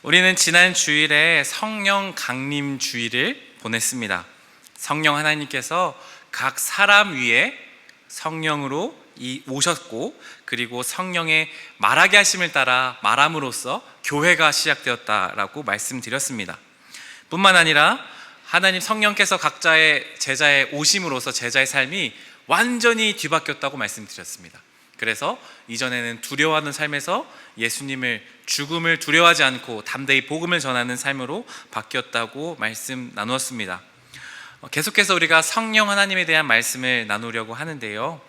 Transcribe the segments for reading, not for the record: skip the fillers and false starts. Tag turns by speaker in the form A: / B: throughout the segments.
A: 우리는 지난 주일에 성령 강림 주일을 보냈습니다. 성령 하나님께서 각 사람 위에 성령으로 오셨고, 그리고 성령의 말하게 하심을 따라 말함으로써 교회가 시작되었다라고 말씀드렸습니다. 뿐만 아니라 하나님 성령께서 각자의 제자의 오심으로써 제자의 삶이 완전히 뒤바뀌었다고 말씀드렸습니다. 그래서 이전에는 두려워하는 삶에서 예수님을, 죽음을 두려워하지 않고 담대히 복음을 전하는 삶으로 바뀌었다고 말씀 나누었습니다. 계속해서 우리가 성령 하나님에 대한 말씀을 나누려고 하는데요,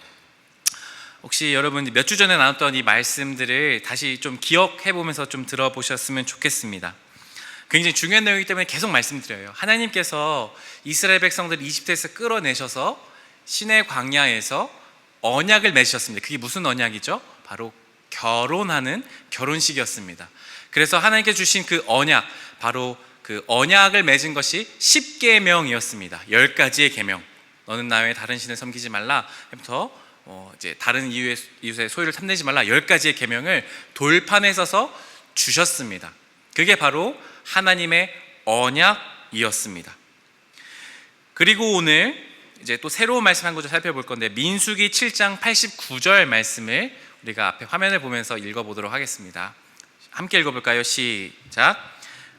A: 혹시 여러분 몇 주 전에 나눴던 이 말씀들을 다시 좀 기억해 보면서 좀 들어보셨으면 좋겠습니다. 굉장히 중요한 내용이기 때문에 계속 말씀드려요. 하나님께서 이스라엘 백성들을 이집트에서 끌어내셔서 시내 광야에서 언약을 맺으셨습니다. 그게 무슨 언약이죠? 바로 결혼하는 결혼식이었습니다. 그래서 하나님께 주신 그 언약, 바로 그 언약을 맺은 것이 10계명이었습니다. 10가지의 계명. 너는 나의 다른 신을 섬기지 말라부터 이제 다른 이웃의 소유를 탐내지 말라, 10가지의 계명을 돌판에 써서 주셨습니다. 그게 바로 하나님의 언약이었습니다. 그리고 오늘 이제 또 새로운 말씀 한 구절 살펴볼 건데, 민수기 7장 89절 말씀을 우리가 앞에 화면을 보면서 읽어보도록 하겠습니다. 함께 읽어볼까요? 시작.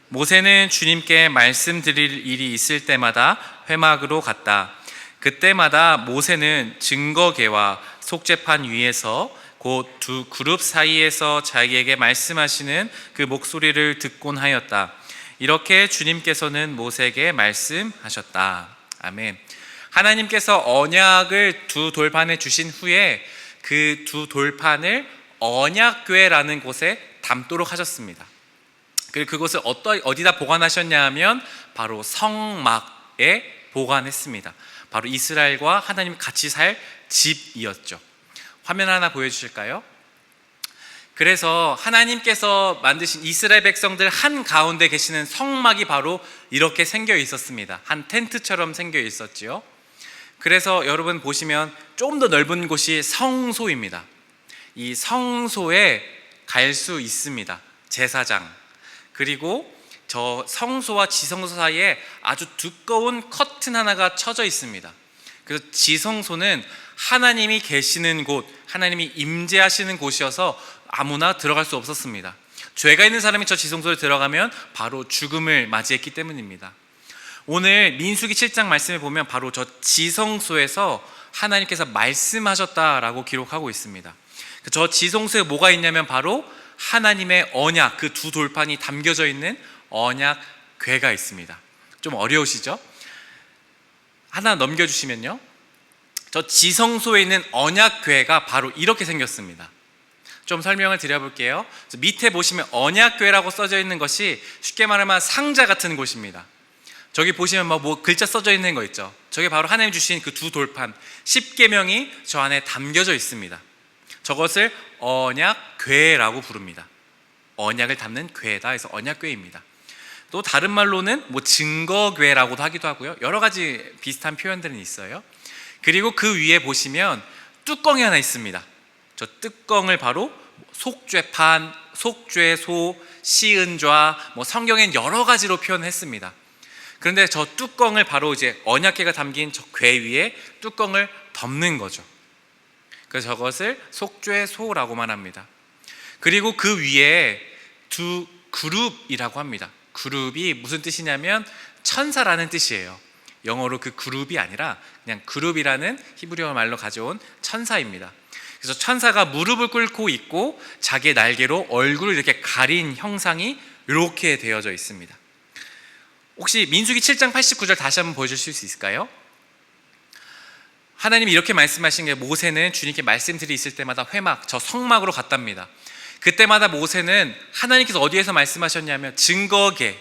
A: 모세는 주님께 말씀드릴 일이 있을 때마다 회막으로 갔다. 그때마다 모세는 증거궤와 속죄판 위에서 곧 두 그룹 사이에서 자기에게 말씀하시는 그 목소리를 듣곤 하였다. 이렇게 주님께서는 모세에게 말씀하셨다. 아멘. 하나님께서 언약을 두 돌판에 주신 후에 그 두 돌판을 언약궤라는 곳에 담도록 하셨습니다. 그리고 그곳을 어디다 보관하셨냐 하면 바로 성막에 보관했습니다. 바로 이스라엘과 하나님 같이 살 집이었죠. 화면 하나 보여주실까요? 그래서 하나님께서 만드신 이스라엘 백성들 한가운데 계시는 성막이 바로 이렇게 생겨 있었습니다. 한 텐트처럼 생겨 있었지요. 그래서 여러분 보시면 좀 더 넓은 곳이 성소입니다. 이 성소에 갈 수 있습니다. 제사장. 그리고 저 성소와 지성소 사이에 아주 두꺼운 커튼 하나가 쳐져 있습니다. 그래서 지성소는 하나님이 계시는 곳, 하나님이 임재하시는 곳이어서 아무나 들어갈 수 없었습니다. 죄가 있는 사람이 저 지성소에 들어가면 바로 죽음을 맞이했기 때문입니다. 오늘 민수기 7장 말씀을 보면 바로 저 지성소에서 하나님께서 말씀하셨다라고 기록하고 있습니다. 저 지성소에 뭐가 있냐면 바로 하나님의 언약, 그 두 돌판이 담겨져 있는 언약궤가 있습니다. 좀 어려우시죠? 하나 넘겨주시면요, 저 지성소에 있는 언약궤가 바로 이렇게 생겼습니다. 좀 설명을 드려볼게요. 밑에 보시면 언약궤라고 써져 있는 것이 쉽게 말하면 상자 같은 곳입니다. 저기 보시면 뭐 글자 써져 있는 거 있죠. 저게 바로 하나님 주신 그 두 돌판 10계명이 저 안에 담겨져 있습니다. 저것을 언약궤라고 부릅니다. 언약을 담는 궤다 해서 언약궤입니다. 또 다른 말로는 뭐 증거궤라고도 하기도 하고요. 여러 가지 비슷한 표현들은 있어요. 그리고 그 위에 보시면 뚜껑이 하나 있습니다. 저 뚜껑을 바로 속죄판, 속죄소, 시은좌, 뭐 성경엔 여러 가지로 표현했습니다. 그런데 저 뚜껑을 바로 이제 언약궤가 담긴 저 궤 위에 뚜껑을 덮는 거죠. 그래서 저것을 속죄소라고만 합니다. 그리고 그 위에 두 그룹이라고 합니다. 그룹이 무슨 뜻이냐면 천사라는 뜻이에요. 영어로 그 그룹이 아니라 그냥 그룹이라는 히브리어 말로 가져온 천사입니다. 그래서 천사가 무릎을 꿇고 있고 자기의 날개로 얼굴을 이렇게 가린 형상이 이렇게 되어져 있습니다. 혹시 민수기 7장 89절 다시 한번 보여주실 수 있을까요? 하나님이 이렇게 말씀하신 게, 모세는 주님께 말씀들이 있을 때마다 회막, 저 성막으로 갔답니다. 그때마다 모세는 하나님께서 어디에서 말씀하셨냐면 증거궤,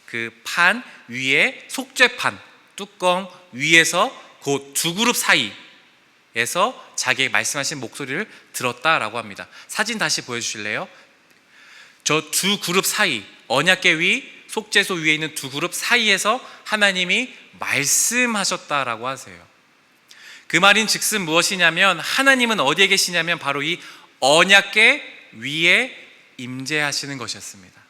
A: 그 판 위에 속죄판, 뚜껑 위에서 그 두 그룹 사이에서 자기에게 말씀하신 목소리를 들었다라고 합니다. 사진 다시 보여주실래요? 저 두 그룹 사이, 언약궤 위, 속죄소 위에 있는 두 그룹 사이에서 하나님이 말씀하셨다라고 하세요. 그 말인 즉슨 무엇이냐면, 하나님은 어디에 계시냐면 바로 이 언약궤 위에 임재하시는 것이었습니다.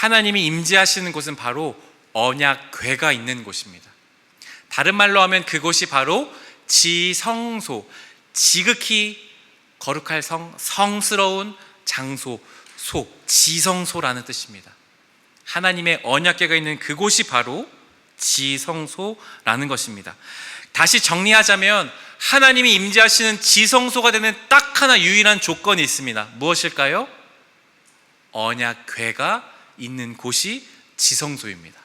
A: 하나님이 임재하시는 곳은 바로 언약궤가 있는 곳입니다. 다른 말로 하면 그곳이 바로 지성소, 지극히 거룩할 성스러운 장소, 지성소라는 뜻입니다. 하나님의 언약궤가 있는 그곳이 바로 지성소라는 것입니다. 다시 정리하자면 하나님이 임재하시는 지성소가 되는 딱 하나 유일한 조건이 있습니다. 무엇일까요? 언약궤가 있는 곳이 지성소입니다.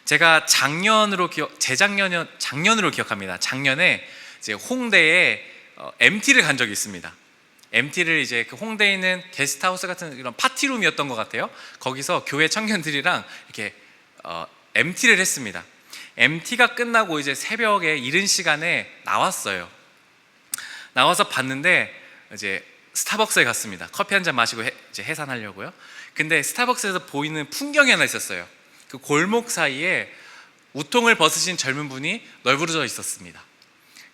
A: 제가 작년으로 기억합니다. 작년에 이제 홍대에 MT를 간 적이 있습니다. MT를 이제 그 홍대에 있는 게스트하우스 같은 이런 파티룸이었던 것 같아요. 거기서 교회 청년들이랑 이렇게 MT를 했습니다. MT가 끝나고 이제 새벽에 이른 시간에 나왔어요. 나와서 봤는데 이제 스타벅스에 갔습니다. 커피 한 잔 마시고 이제 해산하려고요. 근데 스타벅스에서 보이는 풍경이 하나 있었어요. 그 골목 사이에 우통을 벗으신 젊은 분이 널브러져 있었습니다.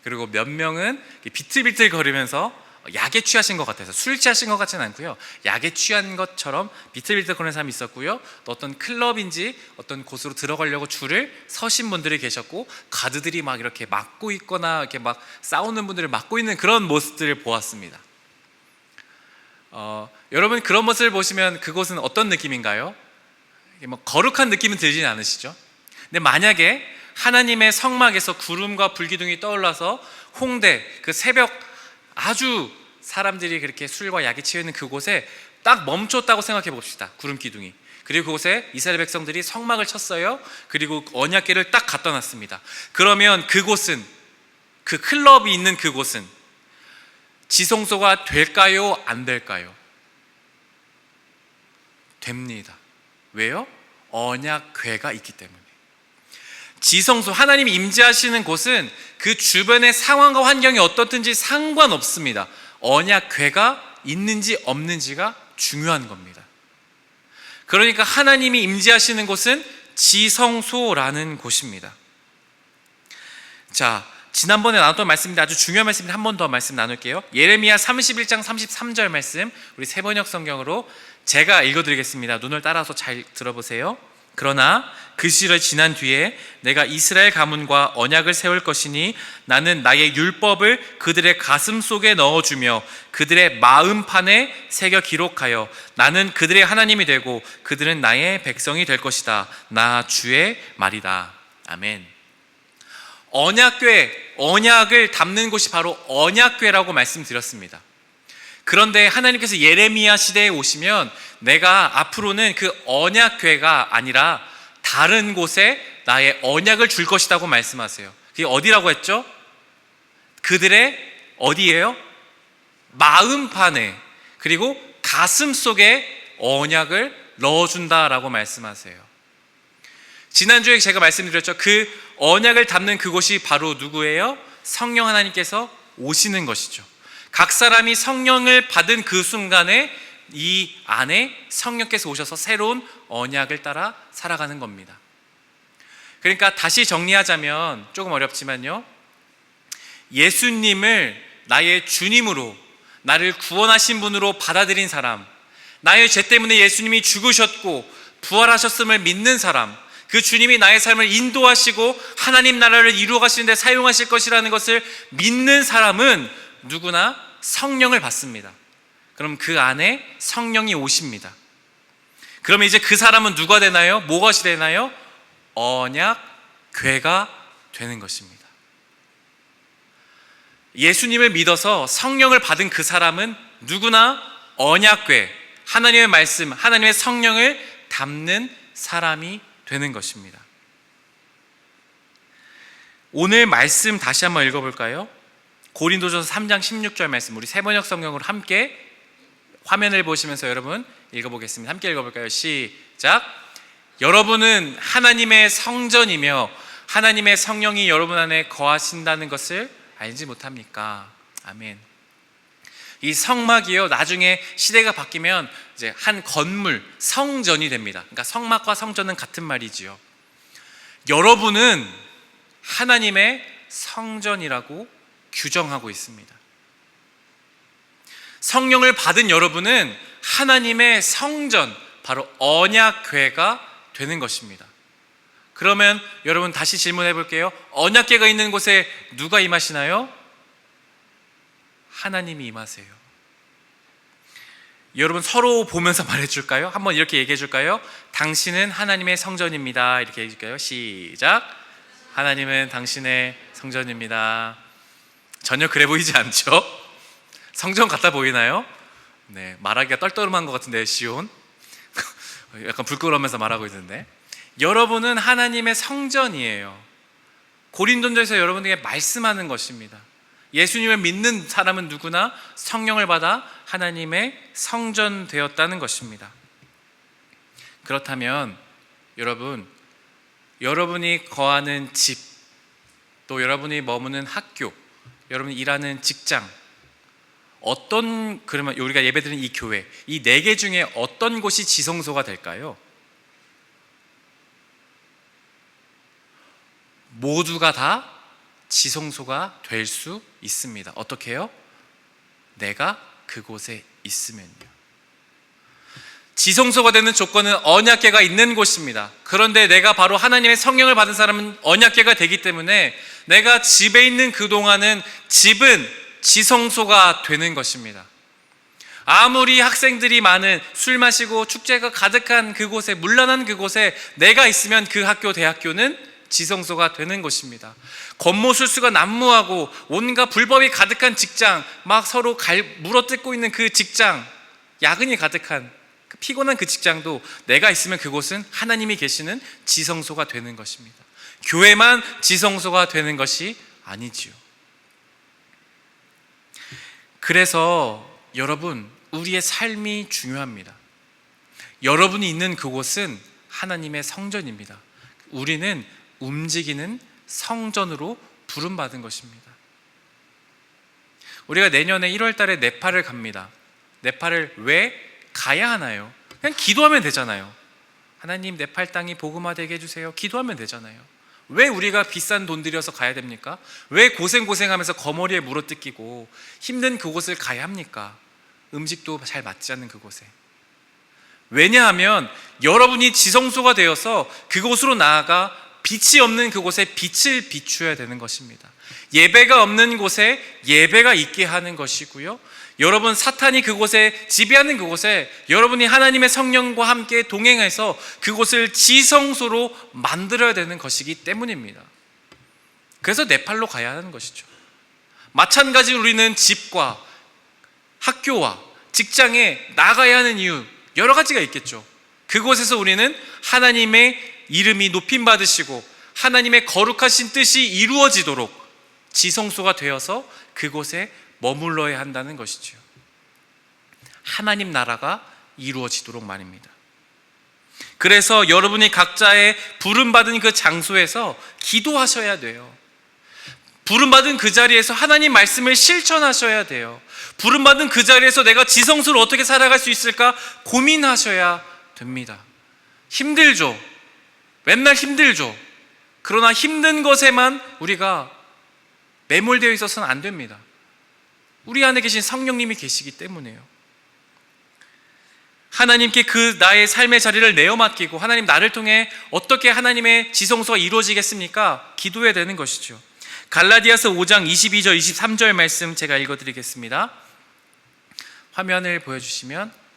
A: 그리고 몇 명은 비틀비틀 거리면서 약에 취하신 것 같아서, 술 취하신 것 같지는 않고요, 약에 취한 것처럼 비틀비틀 거리는 사람이 있었고요, 또 어떤 클럽인지 어떤 곳으로 들어가려고 줄을 서신 분들이 계셨고, 가드들이 막 이렇게 막고 있거나 이렇게 막 싸우는 분들을 막고 있는 그런 모습들을 보았습니다. 여러분, 그런 모습을 보시면 그곳은 어떤 느낌인가요? 뭐 거룩한 느낌은 들지는 않으시죠? 근데 만약에 하나님의 성막에서 구름과 불기둥이 떠올라서 홍대 그 새벽 아주 사람들이 그렇게 술과 약에 취해 있는 그곳에 딱 멈췄다고 생각해 봅시다. 구름 기둥이. 그리고 그곳에 이스라엘 백성들이 성막을 쳤어요. 그리고 언약궤를 딱 갖다 놨습니다. 그러면 그곳은, 그 클럽이 있는 그곳은 지성소가 될까요? 안 될까요? 됩니다. 왜요? 언약궤가 있기 때문에. 지성소, 하나님이 임재하시는 곳은 그 주변의 상황과 환경이 어떻든지 상관없습니다. 언약궤가 있는지 없는지가 중요한 겁니다. 그러니까 하나님이 임재하시는 곳은 지성소라는 곳입니다. 자, 지난번에 나눴던 말씀인데 아주 중요한 말씀인데 한 번 더 말씀 나눌게요. 예레미야 31장 33절 말씀, 우리 새번역 성경으로 제가 읽어드리겠습니다. 눈을 따라서 잘 들어보세요. 그러나 그 시절이 지난 뒤에 내가 이스라엘 가문과 언약을 세울 것이니 나는 나의 율법을 그들의 가슴 속에 넣어주며 그들의 마음판에 새겨 기록하여 나는 그들의 하나님이 되고 그들은 나의 백성이 될 것이다. 나 주의 말이다. 아멘. 언약궤, 언약을 담는 곳이 바로 언약궤라고 말씀드렸습니다. 그런데 하나님께서 예레미야 시대에 오시면 내가 앞으로는 그 언약궤가 아니라 다른 곳에 나의 언약을 줄 것이라고 말씀하세요. 그게 어디라고 했죠? 그들의 어디예요? 마음판에, 그리고 가슴 속에 언약을 넣어준다라고 말씀하세요. 지난주에 제가 말씀드렸죠. 그 언약을 담는 그곳이 바로 누구예요? 성령 하나님께서 오시는 것이죠. 각 사람이 성령을 받은 그 순간에 이 안에 성령께서 오셔서 새로운 언약을 따라 살아가는 겁니다. 그러니까 다시 정리하자면, 조금 어렵지만요, 예수님을 나의 주님으로, 나를 구원하신 분으로 받아들인 사람, 나의 죄 때문에 예수님이 죽으셨고 부활하셨음을 믿는 사람, 그 주님이 나의 삶을 인도하시고 하나님 나라를 이루어 가시는 데 사용하실 것이라는 것을 믿는 사람은 누구나 성령을 받습니다. 그럼 그 안에 성령이 오십니다. 그러면 이제 그 사람은 누가 되나요? 무엇이 되나요? 언약궤가 되는 것입니다. 예수님을 믿어서 성령을 받은 그 사람은 누구나 언약궤, 하나님의 말씀, 하나님의 성령을 담는 사람이 되는 것입니다. 오늘 말씀 다시 한번 읽어볼까요? 고린도전서 3장 16절 말씀, 우리 새번역 성경으로 함께 화면을 보시면서 여러분 읽어보겠습니다. 함께 읽어볼까요? 시작. 여러분은 하나님의 성전이며 하나님의 성령이 여러분 안에 거하신다는 것을 알지 못합니까? 아멘. 이 성막이요, 나중에 시대가 바뀌면 이제 한 건물, 성전이 됩니다. 그러니까 성막과 성전은 같은 말이지요. 여러분은 하나님의 성전이라고 규정하고 있습니다. 성령을 받은 여러분은 하나님의 성전, 바로 언약궤가 되는 것입니다. 그러면 여러분 다시 질문해 볼게요. 언약궤가 있는 곳에 누가 임하시나요? 하나님이 임하세요. 여러분 서로 보면서 말해줄까요? 한번 이렇게 얘기해 줄까요? 당신은 하나님의 성전입니다. 이렇게 해줄까요? 시작. 하나님은 당신의 성전입니다. 전혀 그래 보이지 않죠? 성전 같아 보이나요? 네, 말하기가 떨떠름한 것 같은데 시온 약간 부끄러우면서 말하고 있는데, 여러분은 하나님의 성전이에요. 고린도전서에서 여러분에게 말씀하는 것입니다. 예수님을 믿는 사람은 누구나 성령을 받아 하나님의 성전 되었다는 것입니다. 그렇다면 여러분이 거하는 집, 또 여러분이 머무는 학교, 여러분이 일하는 직장, 그러면 우리가 예배드리는 이 교회, 이 4개 중에 어떤 곳이 지성소가 될까요? 모두가 다 지성소가 될 수 있습니다. 어떻게 해요? 내가 그곳에 있으면요. 지성소가 되는 조건은 언약궤가 있는 곳입니다. 그런데 내가 바로 하나님의 성령을 받은 사람은 언약궤가 되기 때문에 내가 집에 있는 그동안은 집은 지성소가 되는 것입니다. 아무리 학생들이 많은, 술 마시고 축제가 가득한 그곳에, 문란한 그곳에 내가 있으면 그 학교, 대학교는 지성소가 되는 것입니다. 권모술수가 난무하고 온갖 불법이 가득한 직장, 막 서로 물어뜯고 있는 그 직장, 야근이 가득한 피곤한 그 직장도 내가 있으면 그곳은 하나님이 계시는 지성소가 되는 것입니다. 교회만 지성소가 되는 것이 아니지요. 그래서 여러분, 우리의 삶이 중요합니다. 여러분이 있는 그곳은 하나님의 성전입니다. 우리는 움직이는 성전으로 부름받은 것입니다. 우리가 내년에 1월 달에 네팔을 갑니다. 네팔을 왜 가야 하나요? 그냥 기도하면 되잖아요. 하나님, 네팔 땅이 복음화되게 해주세요. 기도하면 되잖아요. 왜 우리가 비싼 돈 들여서 가야 됩니까? 왜 고생하면서 거머리에 물어뜯기고 힘든 그곳을 가야 합니까? 음식도 잘 맞지 않는 그곳에. 왜냐하면 여러분이 지성소가 되어서 그곳으로 나아가 빛이 없는 그곳에 빛을 비추어야 되는 것입니다. 예배가 없는 곳에 예배가 있게 하는 것이고요, 여러분 사탄이 그곳에 지배하는 그곳에 여러분이 하나님의 성령과 함께 동행해서 그곳을 지성소로 만들어야 되는 것이기 때문입니다. 그래서 네팔로 가야 하는 것이죠. 마찬가지로 우리는 집과 학교와 직장에 나가야 하는 이유, 여러 가지가 있겠죠. 그곳에서 우리는 하나님의 이름이 높임받으시고 하나님의 거룩하신 뜻이 이루어지도록 지성소가 되어서 그곳에 머물러야 한다는 것이죠. 하나님 나라가 이루어지도록 말입니다. 그래서 여러분이 각자의 부름받은 그 장소에서 기도하셔야 돼요. 부름받은 그 자리에서 하나님 말씀을 실천하셔야 돼요. 부름받은 그 자리에서 내가 지성소를 어떻게 살아갈 수 있을까 고민하셔야 됩니다. 힘들죠. 맨날 힘들죠. 그러나 힘든 것에만 우리가 매몰되어 있어서는 안 됩니다. 우리 안에 계신 성령님이 계시기 때문에요. 하나님께 그 나의 삶의 자리를 내어 맡기고 하나님, 나를 통해 어떻게 하나님의 지성소가 이루어지겠습니까? 기도해야 되는 것이죠. 갈라디아서 5장 22절 23절 말씀 제가 읽어드리겠습니다. 화면을 보여주시면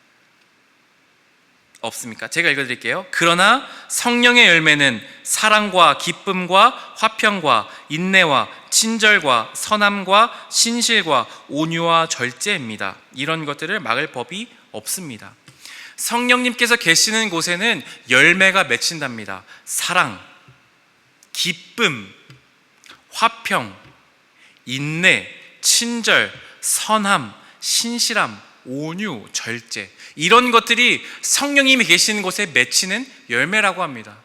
A: 없습니까? 제가 읽어드릴게요. 그러나 성령의 열매는 사랑과 기쁨과 화평과 인내와 친절과 선함과 신실과 온유와 절제입니다. 이런 것들을 막을 법이 없습니다. 성령님께서 계시는 곳에는 열매가 맺힌답니다. 사랑, 기쁨, 화평, 인내, 친절, 선함, 신실함, 온유, 절제, 이런 것들이 성령님이 계시는 곳에 맺히는 열매라고 합니다.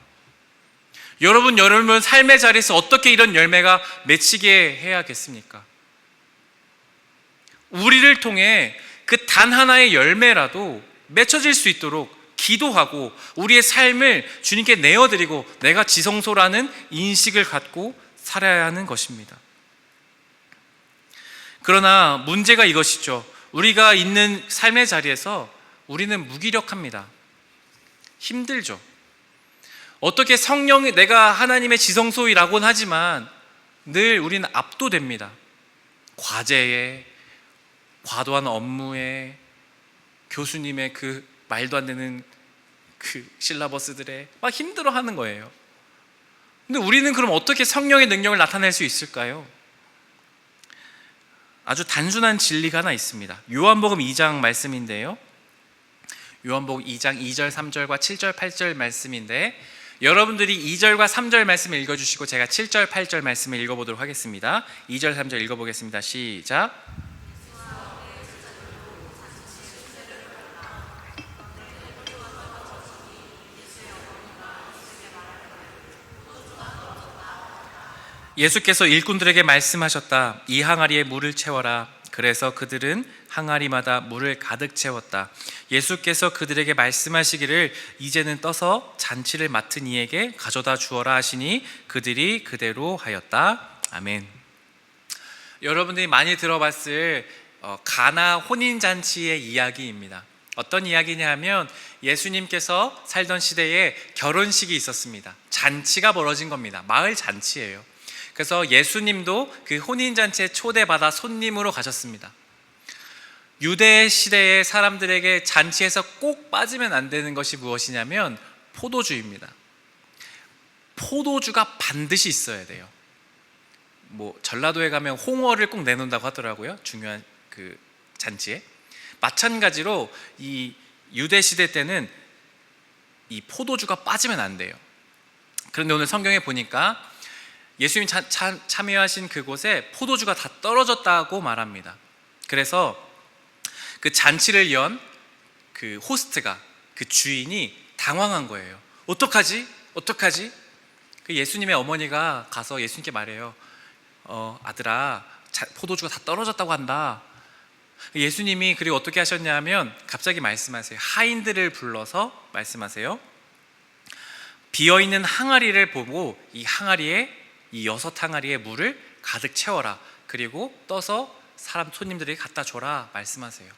A: 여러분 삶의 자리에서 어떻게 이런 열매가 맺히게 해야겠습니까? 우리를 통해 그 단 하나의 열매라도 맺혀질 수 있도록 기도하고 우리의 삶을 주님께 내어드리고 내가 지성소라는 인식을 갖고 살아야 하는 것입니다. 그러나 문제가 이것이죠. 우리가 있는 삶의 자리에서 우리는 무기력합니다. 힘들죠. 어떻게 성령이, 내가 하나님의 지성소이라고는 하지만 늘 우리는 압도됩니다. 과제에, 과도한 업무에, 교수님의 그 말도 안 되는 그 실라버스들에 막 힘들어하는 거예요. 근데 우리는 그럼 어떻게 성령의 능력을 나타낼 수 있을까요? 아주 단순한 진리가 하나 있습니다. 요한복음 2장 말씀인데요, 요한복음 2장 2절 3절과 7절 8절 말씀인데, 여러분들이 2절과 3절 말씀을 읽어주시고 제가 7절 8절 말씀을 읽어보도록 하겠습니다. 2절 3절 읽어보겠습니다. 시작. 예수께서 일꾼들에게 말씀하셨다. 이 항아리에 물을 채워라. 그래서 그들은 항아리마다 물을 가득 채웠다. 예수께서 그들에게 말씀하시기를 이제는 떠서 잔치를 맡은 이에게 가져다 주어라 하시니 그들이 그대로 하였다. 아멘. 여러분들이 많이 들어봤을 가나 혼인잔치의 이야기입니다. 어떤 이야기냐 하면 예수님께서 살던 시대에 결혼식이 있었습니다. 잔치가 벌어진 겁니다. 마을 잔치예요. 그래서 예수님도 그 혼인잔치에 초대받아 손님으로 가셨습니다. 유대 시대의 사람들에게 잔치에서 꼭 빠지면 안 되는 것이 무엇이냐면 포도주입니다. 포도주가 반드시 있어야 돼요. 전라도에 가면 홍어를 꼭 내놓는다고 하더라고요. 중요한 그 잔치에. 마찬가지로 이 유대 시대 때는 이 포도주가 빠지면 안 돼요. 그런데 오늘 성경에 보니까 예수님이 참여하신 그곳에 포도주가 다 떨어졌다고 말합니다. 그래서 그 잔치를 연 그 호스트가, 그 주인이 당황한 거예요. 어떡하지? 그 예수님의 어머니가 가서 예수님께 말해요. 아들아, 포도주가 다 떨어졌다고 한다. 예수님이 그리고 어떻게 하셨냐면 갑자기 말씀하세요. 하인들을 불러서 말씀하세요. 비어있는 항아리를 보고 이 6항아리에 물을 가득 채워라. 그리고 떠서 손님들에게 갖다 줘라 말씀하세요.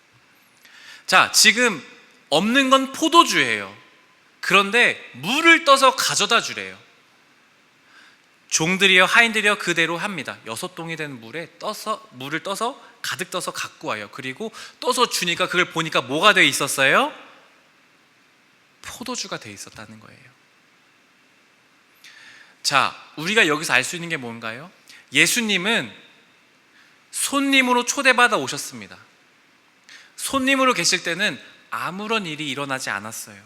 A: 자, 지금 없는 건 포도주예요. 그런데 물을 떠서 가져다 주래요. 종들이요, 하인들이요, 그대로 합니다. 6동이 된 물을 떠서 가득 떠서 갖고 와요. 그리고 떠서 주니까 그걸 보니까 뭐가 되어 있었어요? 포도주가 되어 있었다는 거예요. 자, 우리가 여기서 알 수 있는 게 뭔가요? 예수님은 손님으로 초대받아 오셨습니다. 손님으로 계실 때는 아무런 일이 일어나지 않았어요.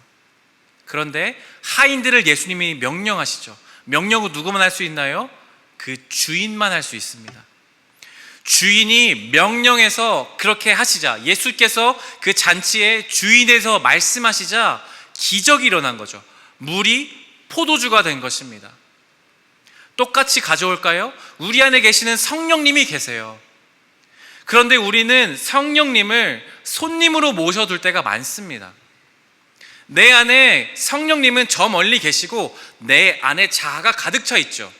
A: 그런데 하인들을 예수님이 명령하시죠. 명령은 누구만 할 수 있나요? 그 주인만 할 수 있습니다. 주인이 명령해서 그렇게 하시자, 예수께서 그 잔치의 주인에서 말씀하시자 기적이 일어난 거죠. 물이 포도주가 된 것입니다. 똑같이 가져올까요? 우리 안에 계시는 성령님이 계세요. 그런데 우리는 성령님을 손님으로 모셔둘 때가 많습니다. 내 안에 성령님은 저 멀리 계시고 내 안에 자아가 가득 차 있죠.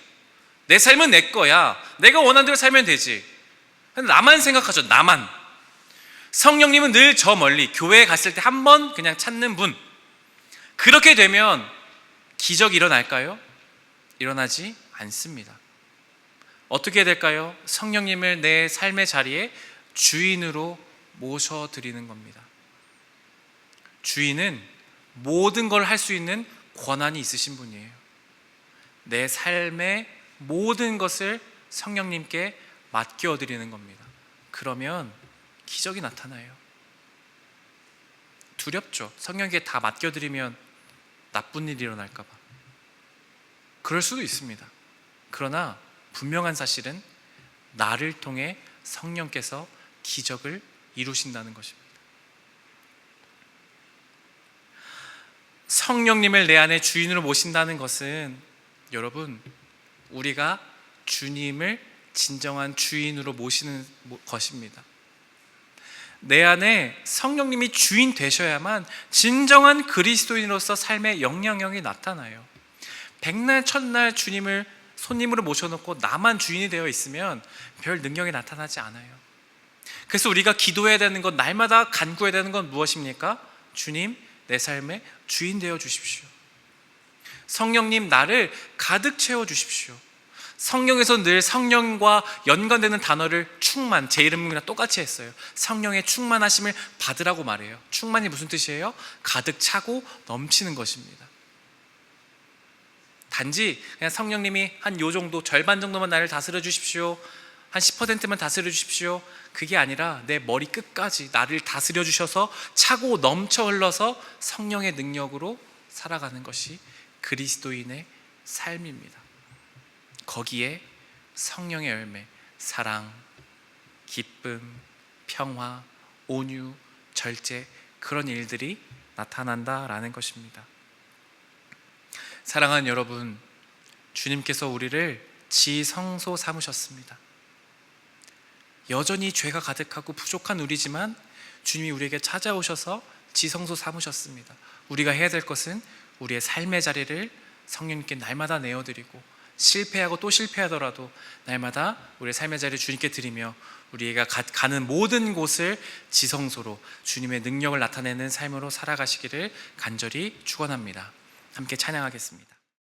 A: 내 삶은 내 거야. 내가 원하는 대로 살면 되지. 나만 생각하죠. 나만. 성령님은 늘 저 멀리, 교회에 갔을 때 한 번 그냥 찾는 분. 그렇게 되면 기적이 일어날까요? 일어나지 않습니다. 어떻게 해야 될까요? 성령님을 내 삶의 자리에 주인으로 모셔드리는 겁니다. 주인은 모든 걸 할 수 있는 권한이 있으신 분이에요. 내 삶의 모든 것을 성령님께 맡겨드리는 겁니다. 그러면 기적이 나타나요. 두렵죠. 성령님께 다 맡겨드리면 나쁜 일이 일어날까 봐. 그럴 수도 있습니다. 그러나 분명한 사실은 나를 통해 성령께서 기적을 이루신다는 것입니다. 성령님을 내 안에 주인으로 모신다는 것은 여러분, 우리가 주님을 진정한 주인으로 모시는 것입니다. 내 안에 성령님이 주인 되셔야만 진정한 그리스도인으로서 삶의 영향력이 나타나요. 백날 첫날 주님을 손님으로 모셔놓고 나만 주인이 되어 있으면 별 능력이 나타나지 않아요. 그래서 우리가 기도해야 되는 것, 날마다 간구해야 되는 건 무엇입니까? 주님, 내 삶의 주인 되어 주십시오. 성령님, 나를 가득 채워 주십시오. 성령에서 늘 성령과 연관되는 단어를 충만, 제 이름이랑 똑같이 했어요. 성령의 충만하심을 받으라고 말해요. 충만이 무슨 뜻이에요? 가득 차고 넘치는 것입니다. 단지 그냥 성령님이 한 요 정도, 절반 정도만 나를 다스려 주십시오, 한 10%만 다스려 주십시오, 그게 아니라 내 머리 끝까지 나를 다스려 주셔서 차고 넘쳐 흘러서 성령의 능력으로 살아가는 것이 그리스도인의 삶입니다. 거기에 성령의 열매, 사랑, 기쁨, 평화, 온유, 절제, 그런 일들이 나타난다라는 것입니다. 사랑하는 여러분, 주님께서 우리를 지성소 삼으셨습니다. 여전히 죄가 가득하고 부족한 우리지만 주님이 우리에게 찾아오셔서 지성소 삼으셨습니다. 우리가 해야 될 것은 우리의 삶의 자리를 성령님께 날마다 내어드리고, 실패하고 또 실패하더라도 날마다 우리의 삶의 자리를 주님께 드리며 우리가 가는 모든 곳을 지성소로, 주님의 능력을 나타내는 삶으로 살아가시기를 간절히 축원합니다. 함께 찬양하겠습니다.